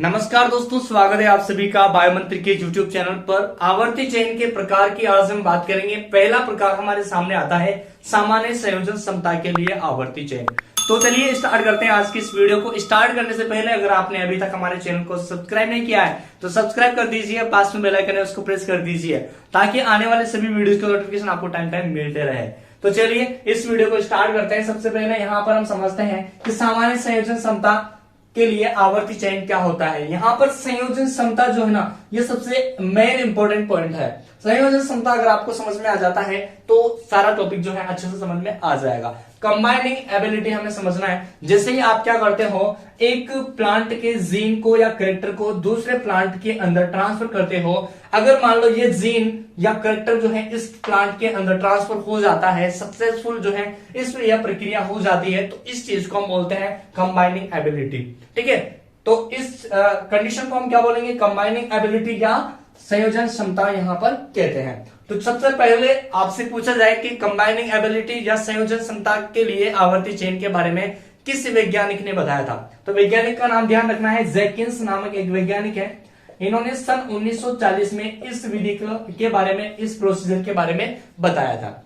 नमस्कार दोस्तों, स्वागत है आप सभी का बायोमंत्र के यूट्यूब चैनल पर। आवर्ती चयन के प्रकार की आज हम बात करेंगे। पहला प्रकार हमारे सामने आता है सामान्य संयोजन क्षमता के लिए आवर्ती चयन। तो चलिए स्टार्ट करते हैं आज की इस वीडियो को। स्टार्ट करने से पहले अगर आपने अभी तक हमारे चैनल को सब्सक्राइब नहीं किया है तो सब्सक्राइब कर दीजिए, पास में बेल आइकन है उसको प्रेस कर दीजिए ताकि आने वाले सभी वीडियोस के नोटिफिकेशन आपको टाइम टाइम मिलते रहे। तो चलिए इस वीडियो को स्टार्ट करते हैं। सबसे पहले यहाँ पर हम समझते हैं कि सामान्य संयोजन क्षमता के लिए आवर्ती चयन क्या होता है। यहाँ पर संयोजन क्षमता जो है ना, ये सबसे मेन इंपॉर्टेंट पॉइंट है। संयोजन क्षमता अगर आपको समझ में आ जाता है तो सारा टॉपिक जो है अच्छे से समझ में आ जाएगा। कंबाइनिंग एबिलिटी हमें समझना है। जैसे ही आप क्या करते हो, एक प्लांट के जीन को या कैरेक्टर को दूसरे प्लांट के अंदर ट्रांसफर करते हो। अगर मान लो ये जीन या कैरेक्टर जो है इस प्लांट के अंदर ट्रांसफर हो जाता है, सक्सेसफुल जो है इस यह प्रक्रिया हो जाती है, तो इस चीज को हम बोलते हैं कंबाइनिंग एबिलिटी। ठीक है, तो इस कंडीशन को हम क्या बोलेंगे, कंबाइनिंग एबिलिटी या संयोजन क्षमता यहां पर कहते हैं। तो सबसे पहले आपसे पूछा जाए कि कंबाइनिंग एबिलिटी या संयोजन क्षमता के लिए आवर्ती चयन के बारे में किस वैज्ञानिक ने बताया था। तो वैज्ञानिक का नाम ध्यान रखना है, जैकिंस नामक एक वैज्ञानिक है। इन्होंने सन 1940 में इस विधि के बारे में, इस प्रोसीजर के बारे में बताया था।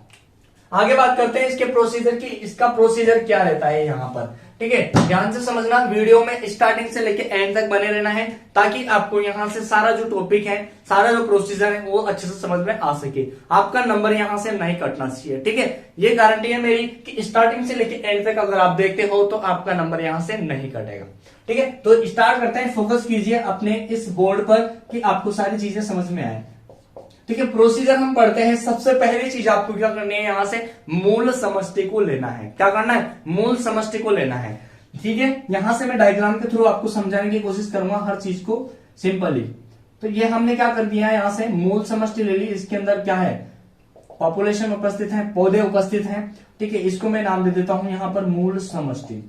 आगे बात करते हैं इसके प्रोसीजर की। इसका प्रोसीजर क्या रहता है यहाँ पर, ठीक है, ध्यान से समझना। वीडियो में स्टार्टिंग से लेके एंड तक बने रहना है ताकि आपको यहाँ से सारा जो टॉपिक है, सारा जो प्रोसीजर है वो अच्छे से समझ में आ सके। आपका नंबर यहाँ से नहीं कटना चाहिए। ठीक है, ये गारंटी है मेरी कि स्टार्टिंग से लेके एंड तक अगर आप देखते हो तो आपका नंबर यहाँ से नहीं कटेगा। ठीक है, तो स्टार्ट करते हैं। फोकस कीजिए अपने इस बोर्ड पर कि आपको सारी चीजें समझ में आए। ठीक है, प्रोसीजर हम पढ़ते हैं। सबसे पहली चीज आपको क्या करनी है, यहां से मूल समष्टि को लेना है। क्या करना है, मूल समष्टि को लेना है। ठीक है, यहां से मैं डायग्राम के थ्रू आपको समझाने की कोशिश करूंगा हर चीज को सिंपली। तो ये हमने क्या कर दिया है, यहां से मूल समष्टि ले ली। इसके अंदर क्या है, पॉपुलेशन उपस्थित है, पौधे उपस्थित हैं। ठीक है, इसको मैं नाम दे देता हूं यहां पर मूल समष्टि।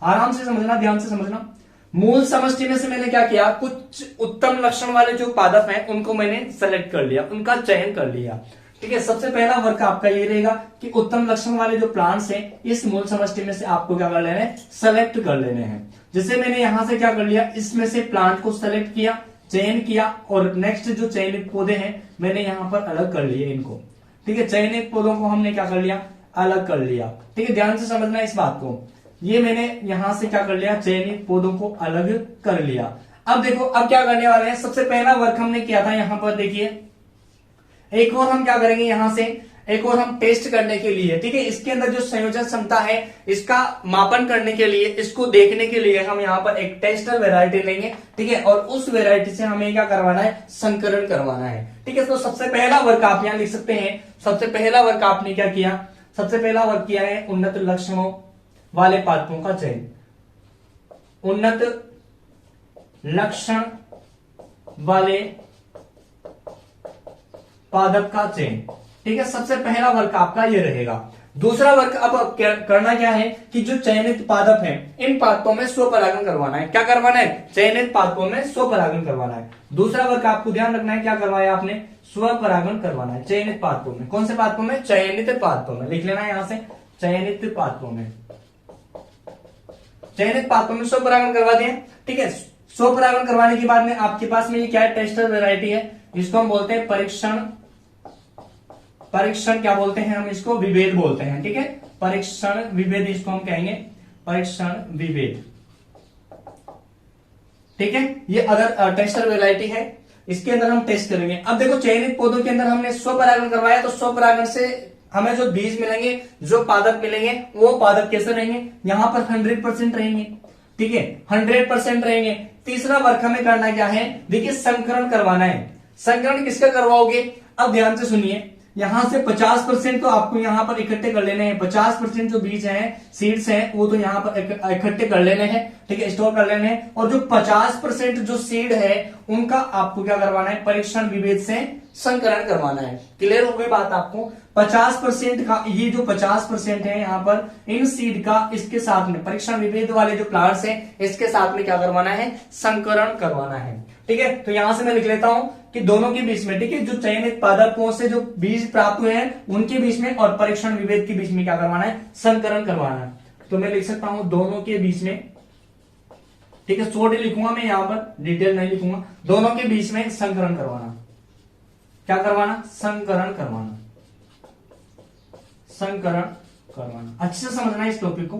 आराम से समझना, ध्यान से समझना। मूल समष्टि में से मैंने क्या किया, कुछ उत्तम लक्षण वाले जो पादप हैं उनको मैंने सेलेक्ट कर लिया, उनका चयन कर लिया। ठीक है, सबसे पहला वर्क आपका ये रहेगा कि उत्तम लक्षण वाले जो प्लांट्स हैं इस मूल समष्टि में से आपको क्या कर लेना है, सेलेक्ट कर लेने हैं। जैसे मैंने यहां से क्या कर लिया, इसमें से प्लांट को सेलेक्ट किया, चयन किया, और नेक्स्ट जो चयनित पौधे हैं मैंने यहां पर अलग कर लिए इनको। ठीक है, चयनित पौधों को हमने क्या कर लिया, अलग कर लिया। ठीक है, ध्यान से समझना इस बात को। ये मैंने यहां से क्या कर लिया, चयनित पौधों को अलग कर लिया। अब देखो, अब क्या करने वाले हैं। सबसे पहला वर्क हमने किया था, यहां पर देखिए एक और हम क्या करेंगे, यहां से एक और हम टेस्ट करने के लिए। ठीक है, इसके अंदर जो संयोजन क्षमता है इसका मापन करने के लिए, इसको देखने के लिए हम यहां पर एक टेस्टर वेराइटी लेंगे। ठीक है, और उस वेराइटी से हमें क्या करवाना है, संकरण करवाना है। ठीक है, तो सबसे पहला वर्क आप यहां लिख सकते हैं। सबसे पहला वर्क आपने क्या किया, सबसे पहला वर्क किया है उन्नत लक्षणों वाले पादपों का चयन। उन्नत लक्षण वाले पादप का चयन। ठीक है, सबसे पहला वर्क आपका ये रहेगा। दूसरा वर्क अब करना क्या है कि जो चयनित पादप हैं इन पादपों में स्वपरागण करवाना है। क्या करवाना है, चयनित पादपों में स्वपरागण करवाना है। दूसरा वर्क आपको ध्यान रखना है, क्या करवाया आपने, स्वपरागण करवाना है चयनित पादपों में। कौन से पादपों में, चयनित पादपों में। लिख लेना है यहां से, चयनित पादपों में, चयनित पादपों में स्वपरागण करवा दिए। ठीक है, स्वपरागण करवाने के बाद में आपके पास में ये क्या है, टेस्टर वेराइटी है। इसको हम बोलते हैं परीक्षण, परीक्षण क्या बोलते हैं हम इसको, विभेद बोलते हैं। ठीक है, परीक्षण विभेद इसको हम कहेंगे, परीक्षण विभेद। ठीक है, ये अगर टेस्टर वेराइटी है, इसके अंदर हम टेस्ट करेंगे। अब देखो, चयनित पौधों के अंदर हमने स्वपरागण करवाया, तो स्वपरागण से हमें जो बीज मिलेंगे, जो पादप मिलेंगे, वो पादप कैसे रहेंगे, यहां पर 100% रहेंगे। ठीक है, 100% रहेंगे। तीसरा वर्क हमें करना क्या है, देखिए संकरण करवाना है। संकरण किसका करवाओगे, अब ध्यान से सुनिए। यहां से 50% तो आपको यहां पर इकट्ठे कर लेने हैं। 50% जो बीज हैं, सीड्स हैं, वो तो यहां पर इकट्ठे कर लेने हैं। ठीक है, स्टोर कर लेने हैं। और जो 50% जो सीड है उनका आपको क्या करवाना है, परीक्षण विभेद से संकरण करवाना है। क्लियर हो गई बात आपको। 50% का, ये जो 50% है यहां पर इन सीड का इसके साथ में, परीक्षण विभेद वाले जो प्लांट्स हैं इसके साथ में क्या करवाना है, संकरण करवाना है। ठीक है, तो यहां से मैं लिख लेता हूं कि दोनों के बीच में, ठीक है, जो चयनित पादपों से जो बीज प्राप्त हुए हैं उनके बीच में और परीक्षण विभेद के बीच में क्या करवाना है, संकरण करवाना है। तो मैं लिख सकता हूं दोनों के बीच में ठीक है, शॉर्ट लिखूंगा मैं यहाँ पर, डिटेल नहीं लिखूंगा। दोनों के बीच में संकरण करवाना, क्या करवाना, संकरण करवाना, संकरण करवाना। अच्छे से समझना इस टॉपिक को,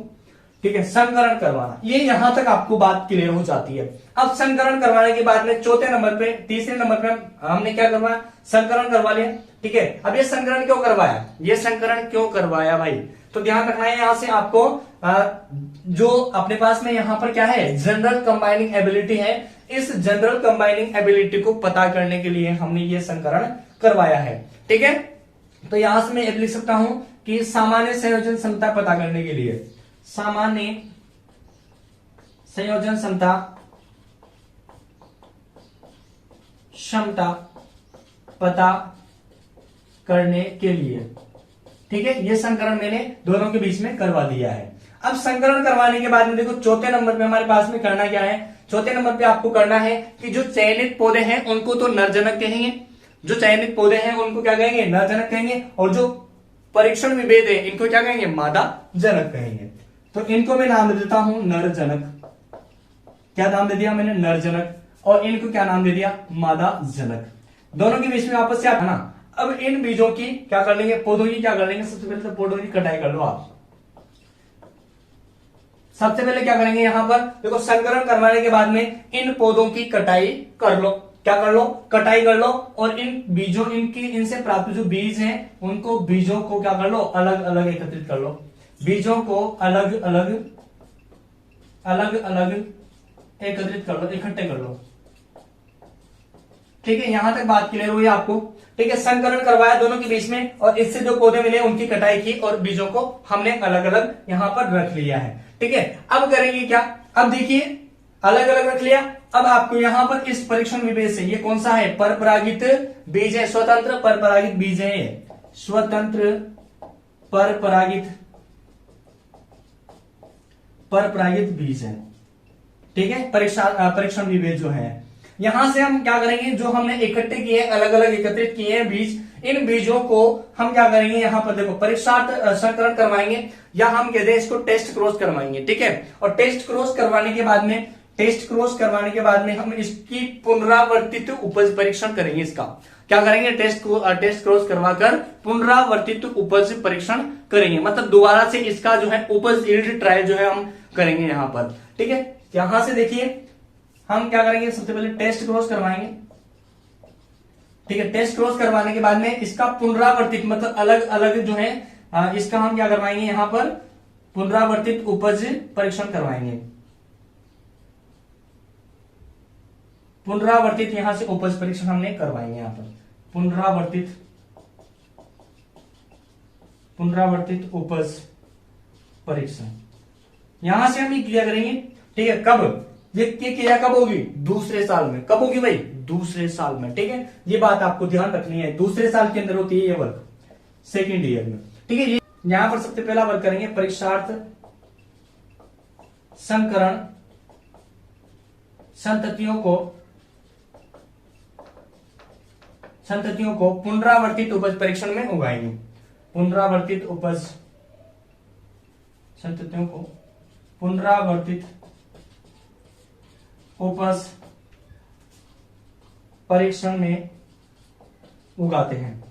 ठीक है, संकरण करवाना। ये यहां तक आपको बात क्लियर हो जाती है। अब संकरण करवाने के बाद में चौथे नंबर पे, तीसरे नंबर पे हमने क्या करवाया, संकरण करवा लिया, ठीक है। अब ये संकरण क्यों करवाया, ये संकरण क्यों करवाया भाई, तो ध्यान रखना है यहां से आपको, जो अपने पास में यहां पर क्या है, जनरल कंबाइनिंग एबिलिटी है, इस जनरल कंबाइनिंग एबिलिटी को पता करने के लिए हमने ये संकरण करवाया है, ठीक है। तो यहां से मैं लिख सकता हूं कि सामान्य संयोजन क्षमता पता करने के लिए, सामान्य संयोजन क्षमता पता करने के लिए, ठीक है, ये संकरण मैंने दोनों के बीच में करवा दिया है। अब संकरण करवाने के बाद में देखो चौथे नंबर पे हमारे पास में करना क्या है, चौथे नंबर पे आपको करना है कि जो चयनित पौधे हैं उनको तो नरजनक कहेंगे, जो चयनित पौधे हैं उनको क्या कहेंगे, नरजनक कहेंगे, और जो परीक्षण विभेद है इनको क्या कहेंगे, मादा जनक कहेंगे। तो इनको मैं नाम दे देता हूं नरजनक, क्या नाम दे दिया मैंने, नरजनक, और इनको क्या नाम दे दिया, मादा जनक। दोनों के बीच में आपस से ना, अब इन बीजों की क्या कर लेंगे, पौधों की क्या कर लेंगे, सबसे पहले तो पौधों की कटाई कर लो आप। सबसे पहले क्या करेंगे यहां पर देखो, संकरण करवाने के बाद में इन पौधों की कटाई कर लो, क्या कर लो, कटाई कर लो, और इन बीजों, इनसे प्राप्त जो बीज हैं उनको, बीजों को क्या कर लो, अलग अलग एकत्रित कर लो, बीजों को अलग अलग एकत्रित कर लो, इकट्ठे कर लो, ठीक है। यहां तक बात क्लियर हुई आपको, ठीक है। संकरण करवाया दोनों के बीच में, और इससे जो पौधे मिले उनकी कटाई की, और बीजों को हमने अलग अलग यहां पर रख लिया है, ठीक है। अब करेंगे क्या, अब देखिए अलग अलग रख लिया, अब आपको यहां पर इस परीक्षण विभेद से, ये कौन सा है, परपरागित बीज है, स्वतंत्र परपरागित बीज है, स्वतंत्र परपरागित बीज है, ठीक है। परीक्षण विभेद जो है, यहां से हम क्या करेंगे, जो हमने इकट्ठे किए, अलग अलग एकत्रित किए हैं बीज, इन बीजों को हम क्या करेंगे, यहां पर देखो परीक्षार्थ संकरण करवाएंगे, या हम कहते हैं इसको टेस्ट क्रॉस करवाएंगे, ठीक है। और टेस्ट क्रॉस करवाने के बाद में हम इसकी पुनरावर्तित उपज परीक्षण करेंगे, इसका क्या करेंगे, टेस्ट क्रॉस करवाकर पुनरावर्तित उपज परीक्षण करेंगे, मतलब दोबारा से इसका जो है उपज यील्ड ट्रायल जो है हम करेंगे यहां पर, ठीक है। यहां से देखिए हम क्या करेंगे, सबसे पहले टेस्ट क्रॉस करवाएंगे, ठीक है। टेस्ट क्रॉस करवाने के बाद में इसका पुनरावर्तित, मतलब अलग अलग जो है, इसका हम क्या करवाएंगे, यहां पर पुनरावर्तित उपज परीक्षण करवाएंगे, पुनरावर्तित यहां से उपज परीक्षण हमने करवाएंगे, यहां पर पुनरावर्तित उपज परीक्षण यहां से हम ये क्लियर करेंगे, ठीक है। कब ये क्रिया कब होगी, दूसरे साल में, कब होगी भाई, दूसरे साल में, ठीक है। ये बात आपको ध्यान रखनी है, दूसरे साल के अंदर होती है ये वर्क, सेकेंड ईयर में, ठीक है। ये यहां पर सबसे पहला वर्क करेंगे, परीक्षार्थ संकरण संततियों को पुनरावर्तित उपज परीक्षण में उगाएंगे, पुनरावर्तित उपज संततियों को पुनरावर्तित उपज परीक्षण में उगाते हैं,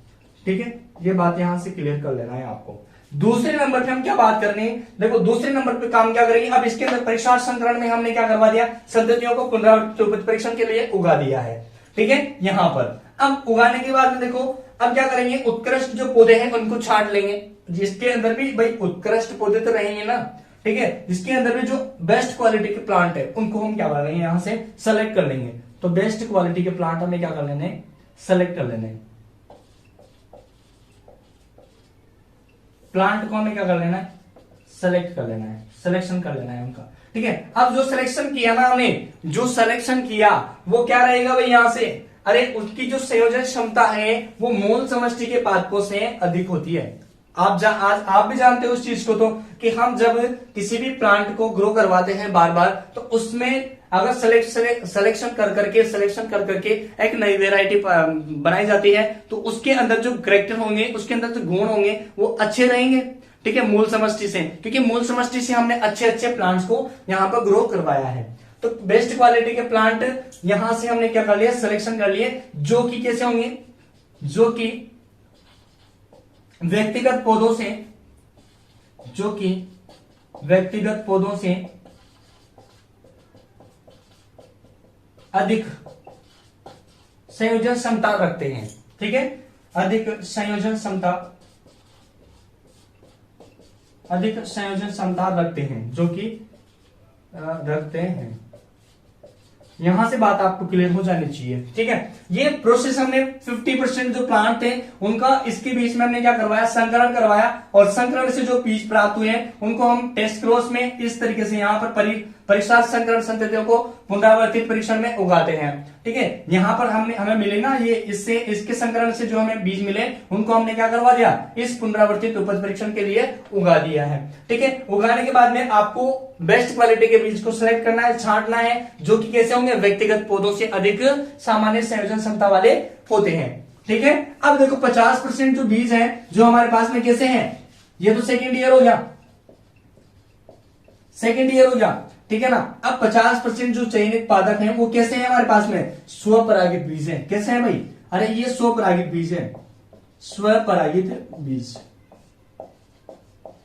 ठीक है। ये बात यहां से क्लियर कर लेना है आपको। दूसरे नंबर पे हम क्या बात करनी है, देखो दूसरे नंबर पे काम क्या करेंगे, अब इसके अंदर परीक्षार्थ संकरण में हमने क्या करवा दिया, संततियों को पुनरावर्तित उपज परीक्षण के लिए उगा दिया है, ठीक है। यहां पर अब उगाने के बाद में देखो अब क्या करेंगे, उत्कृष्ट जो पौधे हैं उनको छांट लेंगे, जिसके अंदर भी भाई उत्कृष्ट पौधे तो रहेंगे ना, ठीक है। जिसके अंदर भी जो बेस्ट क्वालिटी के प्लांट है उनको हम क्या कर लेंगे, यहां से सेलेक्ट कर लेंगे। तो बेस्ट क्वालिटी के प्लांट हमें क्या कर लेने, सेलेक्ट कर लेने, प्लांट को हमें क्या कर लेना है, सेलेक्ट कर लेना है, सिलेक्शन कर लेना है उनका, ठीक है। अब जो सिलेक्शन किया ना हमने, जो सिलेक्शन किया वो क्या रहेगा भाई, यहां से अरे उसकी जो संयोजन क्षमता है वो मूल समष्टि के पादपों से अधिक होती है। आज आप भी जानते हो उस चीज को, तो कि हम जब किसी भी प्लांट को ग्रो करवाते हैं बार बार, तो उसमें अगर सिलेक्शन कर करके एक नई वेराइटी बनाई जाती है, तो उसके अंदर जो कैरेक्टर होंगे, उसके अंदर जो गुण होंगे वो अच्छे रहेंगे, ठीक है, मूल समष्टि से, क्योंकि मूल समष्टि से हमने अच्छे अच्छे प्लांट्स को यहाँ पर ग्रो करवाया है। तो बेस्ट क्वालिटी के प्लांट यहां से हमने क्या कर लिया, सिलेक्शन कर लिए, जो कि कैसे होंगे, जो कि व्यक्तिगत पौधों से, जो कि व्यक्तिगत पौधों से अधिक संयोजन क्षमता रखते हैं। ठीक है, अधिक संयोजन क्षमता, अधिक संयोजन क्षमता रखते हैं, जो कि रखते हैं। यहां से बात आपको क्लियर हो जानी चाहिए। ठीक है, ये प्रोसेस हमने 50% जो प्लांट थे उनका इसके बीच में हमने क्या करवाया, संकरण करवाया, और संकरण से जो बीज प्राप्त हुए हैं उनको हम टेस्ट क्रॉस में इस तरीके से यहाँ पर परीक्षार्थ संकरण संततियों को पुनरावर्तित परीक्षण में उगाते हैं। ठीक है, यहाँ पर हमें मिले ना ये, इससे इसके संकरण से जो हमें बीज मिले उनको हमने क्या करवा दिया, इस पुनरावर्तित उपज परीक्षण के लिए उगा दिया है। ठीक है, उगाने के बाद में आपको बेस्ट क्वालिटी के बीज को सिलेक्ट करना है, छांटना है, जो कि कैसे होंगे, व्यक्तिगत पौधों से अधिक सामान्य संयोजन क्षमता वाले होते हैं। ठीक है, अब देखो 50% जो बीज हैं जो हमारे पास में कैसे हैं, ये तो सेकेंड ईयर हो गया, सेकेंड ईयर हो गया। ठीक है ना, अब 50% जो चयनित पादप हैं वो कैसे हैं हमारे पास में, स्वपरागित बीज हैं। कैसे हैं भाई, अरे ये स्वपरागित बीज है, स्वपरागित बीज।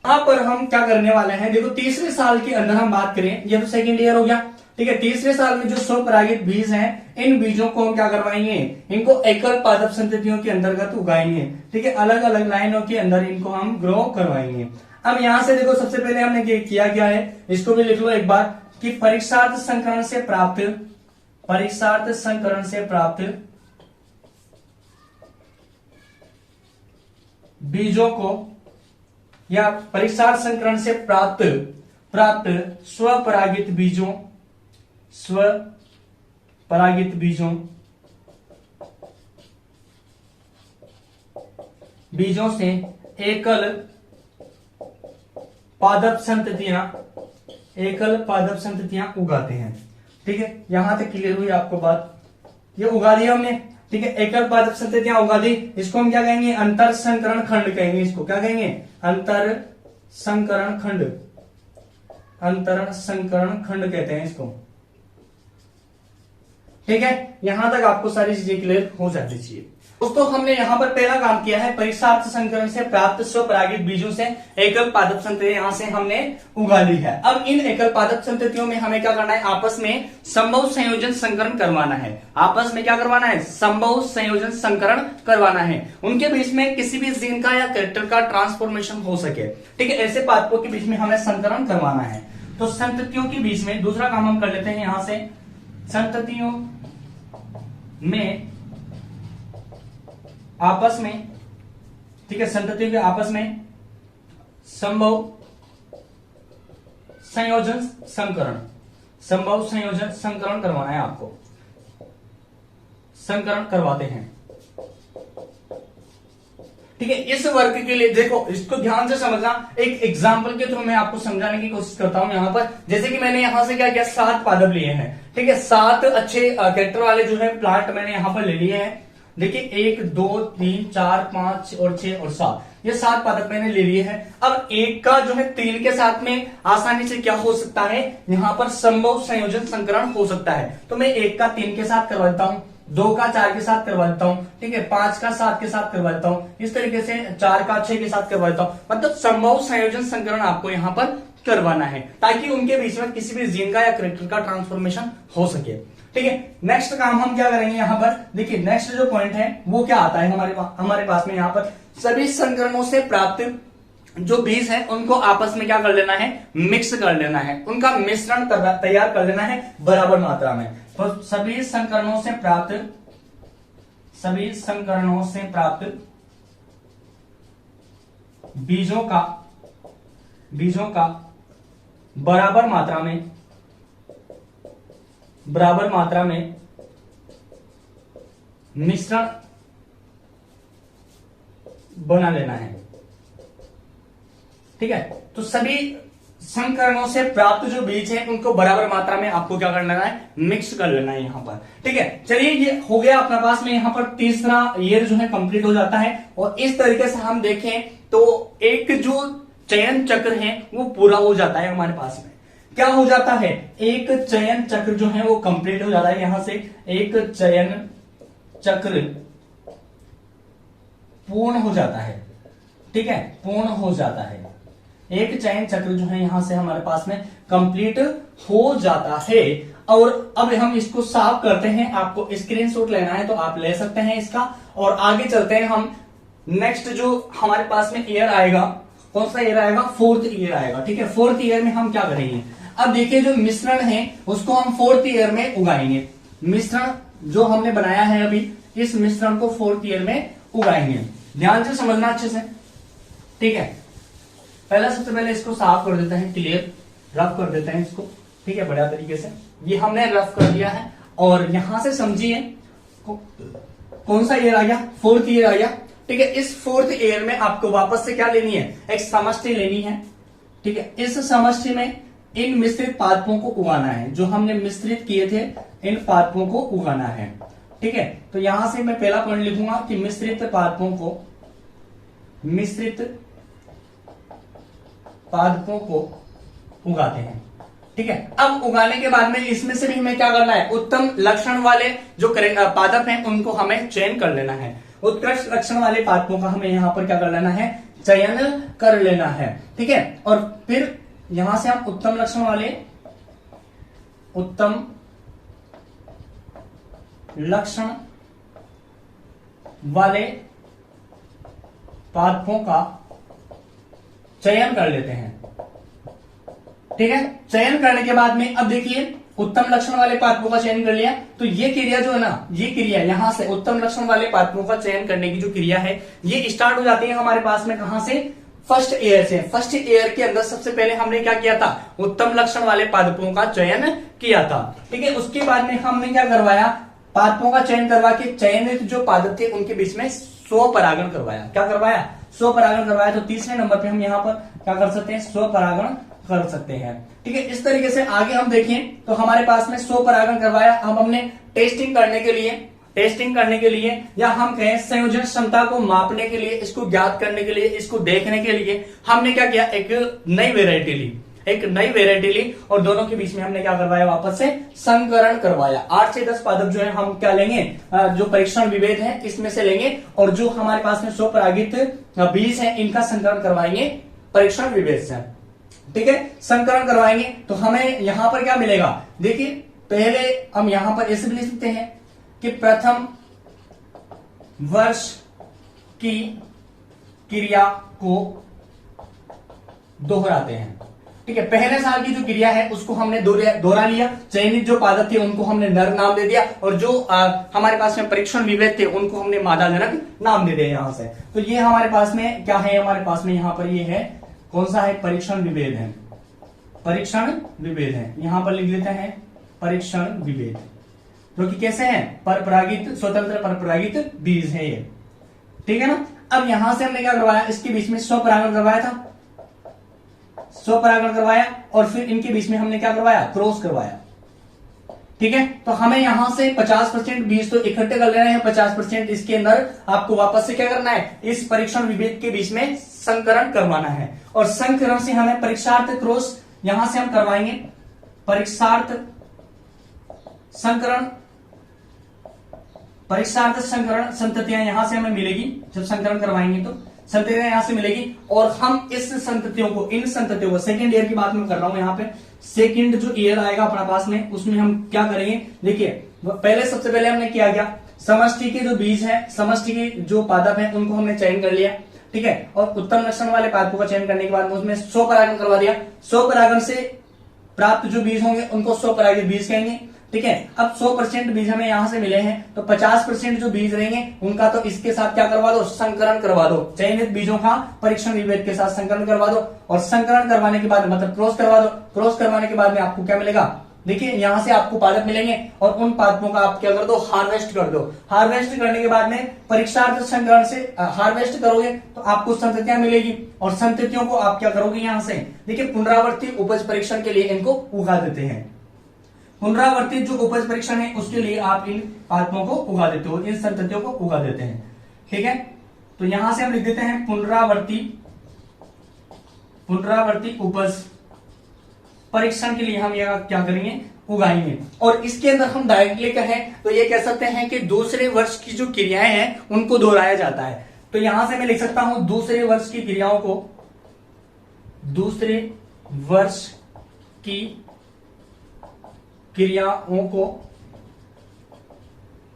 यहां पर हम क्या करने वाले हैं, देखो तीसरे साल के अंदर हम बात करें, ये तो सेकेंड ईयर हो गया। ठीक है, तीसरे साल में जो स्वपरागित बीज हैं, इन बीजों को हम क्या करवाएंगे, इनको एकल पादप संततियों के अंतर्गत उगाएंगे। ठीक है, अलग अलग लाइनों के अंदर इनको हम ग्रो करवाएंगे। अब यहां से देखो सबसे पहले हमने किया क्या है, इसको भी लिख लो एक बार, कि परीक्षार्थ संकरण से प्राप्त, परीक्षार्थ संकरण से प्राप्त बीजों को, या परीक्षार्थ संकरण से प्राप्त स्वपरागित बीजों, स्वपरागित बीजों से एकल पादप संततियां उगाते हैं। ठीक है, यहां तक क्लियर हुई आपको बात, ये उगा दिया हमने। ठीक है, एकल पादप संततियां उगा दी, इसको हम क्या कहेंगे, अंतर संकरण खंड कहेंगे। इसको क्या कहेंगे, अंतर संकरण खंड, अंतरण संकरण खंड कहते हैं इसको। ठीक है, यहां तक आपको सारी चीजें क्लियर हो जानी चाहिए। दोस्तों हमने यहां पर पहला काम किया है, परीक्षार्थ संकरण से प्राप्त स्वपरागित बीजों से एकल पादप संततियां यहां से हमने उगा ली है। अब इन एकल पादप संततियों में हमें क्या करना है, आपस में संभव संयोजन संकरण करवाना है। आपस में क्या करवाना है, संभव संयोजन संकरण करवाना है। उनके बीच में किसी भी जीन का या कैरेक्टर का ट्रांसफॉर्मेशन हो सके। ठीक है, ऐसे पादपों के बीच में हमें संकरण करवाना है। तो संततियों के बीच में दूसरा काम हम कर लेते हैं, यहां से संततियों में आपस में, ठीक है, संततियों के आपस में संभव संयोजन संकरण, संभव संयोजन संकरण करवाना है आपको, संकरण करवाते हैं। ठीक है, इस वर्ग के लिए देखो, इसको ध्यान से समझना, एक एग्जांपल के थ्रू मैं आपको समझाने की कोशिश करता हूं। यहां पर जैसे कि मैंने यहां से क्या किया, 7 पादप लिए हैं। ठीक है, 7 अच्छे कैरेक्टर वाले जो है प्लांट मैंने यहां पर ले लिए हैं। देखिए 1 2 3 4 5 और 6 और 7, ये 7 पादप मैंने ले लिए हैं। अब एक का जो है 3 के साथ में आसानी से क्या हो सकता है, यहां पर संभव संयोजन संकरण हो सकता है। तो मैं 1 का 3 के साथ करवा देता हूं, 2 का 4 के साथ करवा देता हूं, ठीक है, 5 का 7 के साथ करवा देता हूं, इस तरीके से 4 का 6 के साथ करवा देता हूं। मतलब संभव संयोजन संकरण आपको यहां पर करवाना है, ताकि उनके बीच में किसी भी जीन का या कैरेक्टर का ट्रांसफॉर्मेशन हो सके। ठीक है, नेक्स्ट काम हम क्या करेंगे यहां पर, देखिए नेक्स्ट जो पॉइंट है वो क्या आता है हमारे पास में, यहां पर सभी संकरणों से प्राप्त जो बीज है उनको आपस में क्या कर लेना है, मिक्स कर लेना है, उनका मिश्रण तैयार कर लेना है बराबर मात्रा में। तो सभी संकरणों से प्राप्त बीजों का बराबर मात्रा में मिश्रण बना लेना है। ठीक है, तो सभी संकरणों से प्राप्त जो बीज है उनको बराबर मात्रा में आपको क्या करना है, मिक्स कर लेना है यहां पर। ठीक है, चलिए ये हो गया अपना पास में, यहां पर तीसरा ईयर जो है कंप्लीट हो जाता है। और इस तरीके से हम देखें तो एक जो चयन चक्र है वो पूरा हो जाता है हमारे पास में। क्या हो जाता है, एक चयन चक्र जो है वो कंप्लीट हो जाता है। यहां से एक चयन चक्र पूर्ण हो जाता है, ठीक है, पूर्ण हो जाता है। एक चयन चक्र जो है यहां से हमारे पास में कंप्लीट हो जाता है। और अब हम इसको साफ करते हैं, आपको स्क्रीनशॉट लेना है तो आप ले सकते हैं इसका। और आगे चलते हैं हम, नेक्स्ट जो हमारे पास में ईयर आएगा, कौन सा ईयर आएगा, फोर्थ ईयर आएगा, ठीक है। फोर्थ ईयर में हम क्या करेंगे, अब देखिए जो मिश्रण है उसको हम फोर्थ ईयर में उगाएंगे। मिश्रण जो हमने बनाया है अभी, इस मिश्रण को फोर्थ ईयर में उगाएंगे। ध्यान से समझना अच्छे से, ठीक है। पहला सबसे पहले इसको साफ कर देते हैं, क्लियर रफ कर देते हैं इसको, ठीक है, बढ़िया तरीके से। ये हमने रफ कर दिया है। और यहां से समझिए कौन सा ईयर आ गया, फोर्थ ईयर आ गया, ठीक है। इस फोर्थ ईयर में आपको वापस से क्या लेनी है, एक समष्टि लेनी है, ठीक है। इस समष्टि में इन मिश्रित पादपों को उगाना है, जो हमने मिश्रित किए थे इन पादपों को उगाना है, ठीक है। तो यहां से मैं पहला पॉइंट लिखूंगा कि मिश्रित पादपों को उगाते हैं, ठीक है। अब उगाने के बाद में इसमें से भी हमें क्या करना है, उत्तम लक्षण वाले जो पादप हैं उनको हमें चयन कर लेना है। उत्कृष्ट लक्षण वाले पादपों का हमें यहां पर क्या कर लेना है, चयन कर लेना है, ठीक है। और फिर यहां से हम उत्तम लक्षण वाले पादपों का चयन कर लेते हैं, ठीक है। चयन करने के बाद में अब देखिए उत्तम लक्षण वाले पादपों का चयन कर लिया, तो ये क्रिया जो है ना, ये क्रिया यहां से उत्तम लक्षण वाले पादपों का चयन करने की जो क्रिया है ये स्टार्ट हो जाती है हमारे पास में कहां से, फर्स्ट ईयर से। फर्स्ट ईयर के अंदर सबसे पहले हमने क्या किया था, उत्तम लक्षण वाले पादपों का चयन किया था, ठीक है। उसके बाद में हमने क्या करवाया, पादपों का चयन करवा के चयनित जो पादप थे उनके बीच में स्वपरागण करवाया। क्या करवाया, स्वपरागण करवाया। तो तीसरे नंबर पे हम यहाँ पर क्या कर सकते हैं, स्वपरागण कर सकते हैं, ठीक है। इस तरीके से आगे हम देखें तो हमारे पास में स्वपरागण करवाया। हम हमने टेस्टिंग करने के लिए या हम कहें संयोजन क्षमता को मापने के लिए, इसको ज्ञात करने के लिए, इसको देखने के लिए हमने क्या किया, एक नई वेराइटी ली और दोनों के बीच में हमने क्या करवाया, वापस से संकरण करवाया। 8 से 10 पादप जो है हम क्या लेंगे, जो परीक्षण विभेद है इसमें से लेंगे और जो हमारे पास में स्वपरागित बीज है इनका संकरण करवाएंगे परीक्षण विभेद से, ठीक है। संकरण करवाएंगे तो हमें यहां पर क्या मिलेगा, देखिए पहले हम यहां पर ऐसे भी लिख सकते हैं कि प्रथम वर्ष की क्रिया को दोहराते हैं, ठीक है। पहले साल की जो क्रिया है उसको हमने दोहरा लिया, चयनित जो पादप थे उनको हमने नर नाम दे दिया और जो हमारे पास में परीक्षण विभेद थे उनको हमने मादा जनक नाम दे दिया यहां से। तो ये हमारे पास में क्या है, हमारे पास में यहां पर ये है, कौन सा है, परीक्षण विभेद है। यहां पर लिख देते हैं परीक्षण विभेद, जो कि कैसे हैं, परपरागित, स्वतंत्र परपरागित बीज है ये, ठीक है ना। अब यहां से हमने क्या करवाया, इसके बीच में स्वपरागण करवाया और फिर इनके बीच में हमने क्या करवाया, क्रॉस करवाया, ठीक है। तो हमें यहां से 50% बीज तो इकट्ठे कर लेना है, 50% इसके अंदर आपको वापस से क्या करना है, इस परीक्षण विभेद के बीच में संकरण करवाना है। और संकरण से हमें परीक्षार्थ क्रॉस यहां से हम करवाएंगे, परीक्षार्थ संकरण संततियां यहां से हमें मिलेगी, जब संकरण करवाएंगे तो संततियां यहां से मिलेगी। और हम इन संततियों को सेकेंड ईयर की बात मैं कर रहा हूं, यहाँ पे सेकेंड जो ईयर आएगा अपना पास में उसमें हम क्या करेंगे, देखिए पहले सबसे पहले हमने किया गया, समष्टि के जो बीज है, समष्टि के जो पादप है उनको हमने चयन कर लिया, ठीक है। और उत्तम लक्षण वाले पादपों का चयन करने के बाद उसमें स्वपरागण करवा दिया। स्वपरागण से प्राप्त जो बीज होंगे उनको स्वपरागित बीज कहेंगे, ठीक है। अब 100% बीज हमें यहां से मिले हैं तो 50% जो बीज रहेंगे उनका तो इसके साथ क्या करवा दो, संकरण करवा दो। चयनित बीजों का परीक्षण विभेद के साथ संकरण करवा दो और संकरण करवाने के बाद मतलब क्रॉस करवा दो। क्रॉस करवाने के बाद में आपको क्या मिलेगा, देखिए यहां से आपको पादप मिलेंगे और उन पादपों का आप क्या कर दो, हार्वेस्ट कर दो। हार्वेस्ट करने के बाद में परीक्षार्थ संकरण से हार्वेस्ट करोगे तो आपको संततियां मिलेगी और संततियों को आप क्या करोगे, यहां से देखिए पुनरावर्ती उपज परीक्षण के लिए इनको उगा देते हैं। पुनरावर्तित जो उपज परीक्षण है उसके लिए आप इन पादपों को उगा देते हो, इन संततियों को उगा देते हैं, ठीक है। तो यहां से हम लिख देते हैं पुनरावर्ती परीक्षण के लिए हम यह क्या करेंगे, उगाएंगे। और इसके अंदर हम डायरेक्टली कहें तो ये कह सकते हैं कि दूसरे वर्ष की जो क्रियाएं हैं उनको दोहराया जाता है। तो यहां से मैं लिख सकता हूं दूसरे वर्ष की क्रियाओं को, दूसरे वर्ष की क्रियाओं को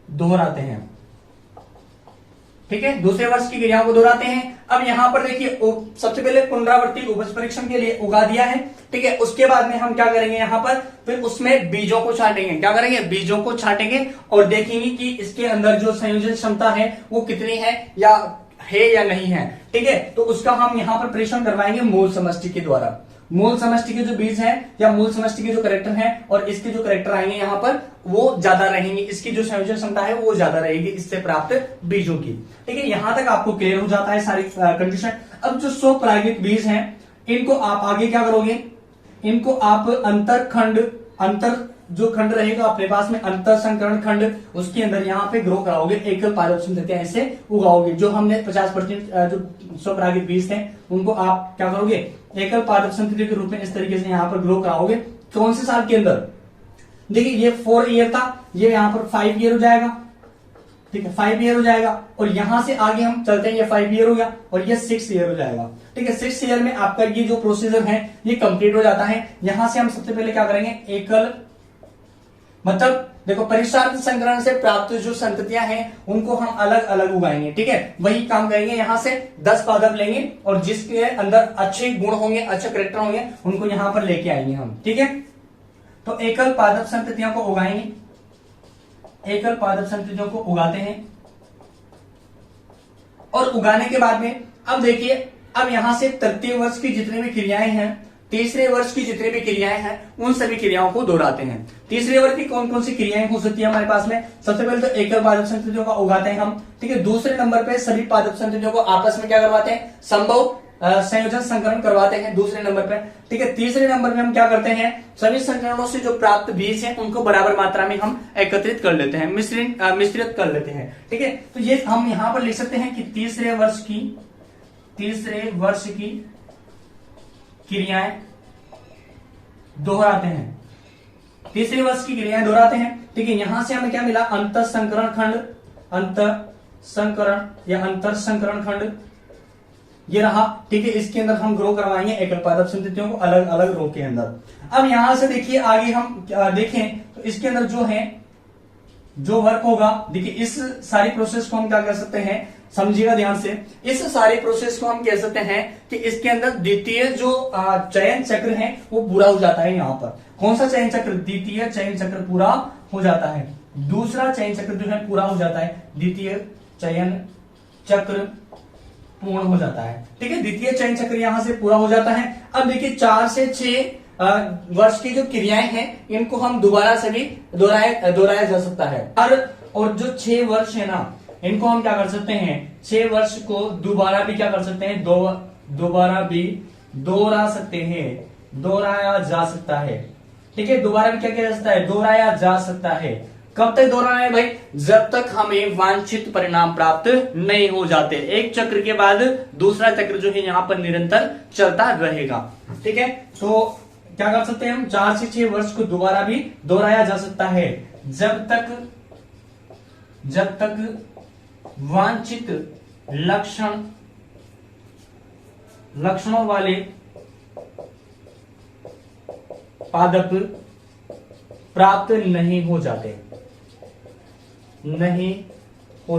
दोहराते हैं। ठीक है, दूसरे वर्ष की क्रियाओं को दोहराते हैं। अब यहां पर देखिए सबसे पहले पुनरावृत्ति उपज परीक्षण के लिए उगा दिया है। ठीक है, उसके बाद में हम क्या करेंगे, यहां पर फिर उसमें बीजों को छांटेंगे। क्या करेंगे, बीजों को छांटेंगे और देखेंगे कि इसके अंदर जो संयोजन क्षमता है वो कितनी है या नहीं है। ठीक है, तो उसका हम यहां पर परीक्षण करवाएंगे मूल समष्टि के द्वारा। मूल समष्टि के जो बीज हैं या मूल समष्टि के जो कैरेक्टर हैं और इसके जो कैरेक्टर आएंगे यहां पर वो ज्यादा रहेंगे, इसकी जो संयोजन क्षमता है वो ज्यादा रहेगी इससे प्राप्त बीजों की। ठीक है, यहां तक आपको क्लियर हो जाता है सारी कंडीशन। अब जो स्वपरागित बीज हैं इनको आप आगे क्या करोगे, इनको आप अंतर जो खंड रहेगा अपने पास में अंतर संकरण खंड, उसके अंदर यहाँ पे ग्रो कराओगे, एकल पादप संततियां ऐसे उगाओगे। जो हमने 50% जो स्वपरागित बीज थे उनको आप क्या करोगे, एकल पादप संतति के रूप में इस तरीके से यहाँ पर ग्रो कराओगे। कौन से साल के अंदर, देखिए ये 4 ईयर था, ये यहाँ पर 5 ईयर हो जाएगा। ठीक है, 5 ईयर हो जाएगा और यहां से आगे हम चलते हैं, ये 5 ईयर हो गया और ये 6 ईयर हो जाएगा। ठीक है, 6 ईयर में आपका ये जो प्रोसीजर है ये कंप्लीट हो जाता है। यहां से हम सबसे पहले क्या करेंगे, एकल मतलब देखो परिसरार्थ संकरण से प्राप्त जो संततियां हैं उनको हम अलग अलग उगाएंगे। ठीक है, वही काम करेंगे, यहां से 10 पादप लेंगे और जिसके अंदर अच्छे गुण होंगे, अच्छे करेक्टर होंगे, उनको यहां पर लेके आएंगे हम। ठीक है, तो एकल पादप संततियों को उगाएंगे, एकल पादप संततियों को उगाते हैं और उगाने के बाद में अब देखिए, अब यहां से तृतीय वर्ष की जितनी भी क्रियाएं हैं, तीसरे वर्ष की जितनी भी क्रियाएं हैं, उन सभी क्रियाओं को दोहराते हैं। तीसरे वर्ष की कौन कौन सी क्रियाएं हो सकती है हमारे पास में, सबसे पहले तो एकल पादप संततियों का उगाते हैं हम। ठीक है, दूसरे नंबर पे सभी पादप संततियों को आपस में क्या करवाते हैं, संभव संयोजन संकरण करवाते हैं दूसरे नंबर पे। ठीक है, तीसरे नंबर में हम क्या करते हैं, सभी संकरणों से जो प्राप्त बीज हैं उनको बराबर मात्रा में हम एकत्रित कर लेते हैं, मिश्रित कर लेते हैं। ठीक है, तो ये हम यहां पर लिख सकते हैं कि तीसरे वर्ष की क्रियाएं दोहराते हैं, तीसरे वर्ष की क्रियाएं दोहराते हैं। ठीक है, यहां से हमें क्या मिला, अंतर संकरण खंड ये रहा। ठीक है, इसके अंदर हम ग्रो करवाएंगे एकल पादप संततियों को अलग अलग रो के अंदर। अब यहां से देखिए आगे हम देखें तो इसके अंदर जो है जो वर्क होगा, देखिए इस सारी प्रोसेस को हम क्या कर सकते हैं, समझिएगा ध्यान से, इस सारी प्रोसेस को हम कह सकते हैं कि इसके अंदर द्वितीय जो चयन चक्र है वो पूरा हो जाता है। यहाँ पर कौन सा चयन चक्र, द्वितीय चयन चक्र पूरा हो जाता है, दूसरा चयन चक्र जो है पूरा हो जाता है, द्वितीय चयन चक्र पूर्ण हो जाता है। ठीक है, द्वितीय चयन चक्र यहां से पूरा हो जाता है। अब देखिए 4 से 6 वर्ष की जो क्रियाएं हैं इनको हम दोबारा से भी दोहराया जा सकता है। और जो 6 वर्ष है ना, इनको हम क्या कर सकते हैं, 6 वर्ष को दोबारा भी क्या कर सकते हैं, दोबारा भी दोहरा सकते हैं, दोहराया जा सकता है। ठीक है, दोबारा भी क्या किया जा सकता है, दोहराया जा सकता है। कब तक दोहराना है भाई, जब तक हमें वांछित परिणाम प्राप्त नहीं हो जाते। एक चक्र के बाद दूसरा चक्र जो है यहाँ पर निरंतर चलता रहेगा। ठीक है, तो क्या कर सकते हैं हम, 4 से 6 वर्ष को दोबारा भी दोहराया जा सकता है जब तक वांछित लक्षणों वाले पादप प्राप्त नहीं हो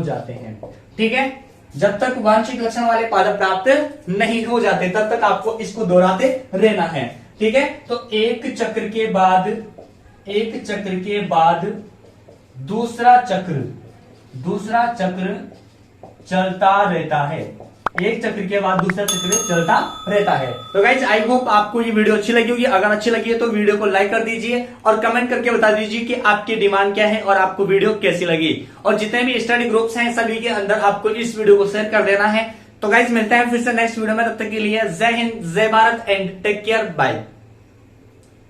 जाते हैं। ठीक है, जब तक वांछित लक्षण वाले पादप प्राप्त नहीं हो जाते तब तक आपको इसको दोहराते रहना है। ठीक है, तो एक चक्र के बाद दूसरा चक्र चलता रहता है, एक चक्र के बाद दूसरा चक्र चलता रहता है। तो गाइज आई होप आपको ये वीडियो अच्छी लगी होगी। अगर अच्छी लगी है तो वीडियो को लाइक कर दीजिए और कमेंट करके बता दीजिए कि आपकी डिमांड क्या है और आपको वीडियो कैसी लगी। और जितने भी स्टडी ग्रुप्स हैं सभी के अंदर आपको इस वीडियो को शेयर कर देना है। तो गाइज मिलते हैं फिर से नेक्स्ट वीडियो में, तब तक के लिए जय हिंद, जय Bharat and take care, bye.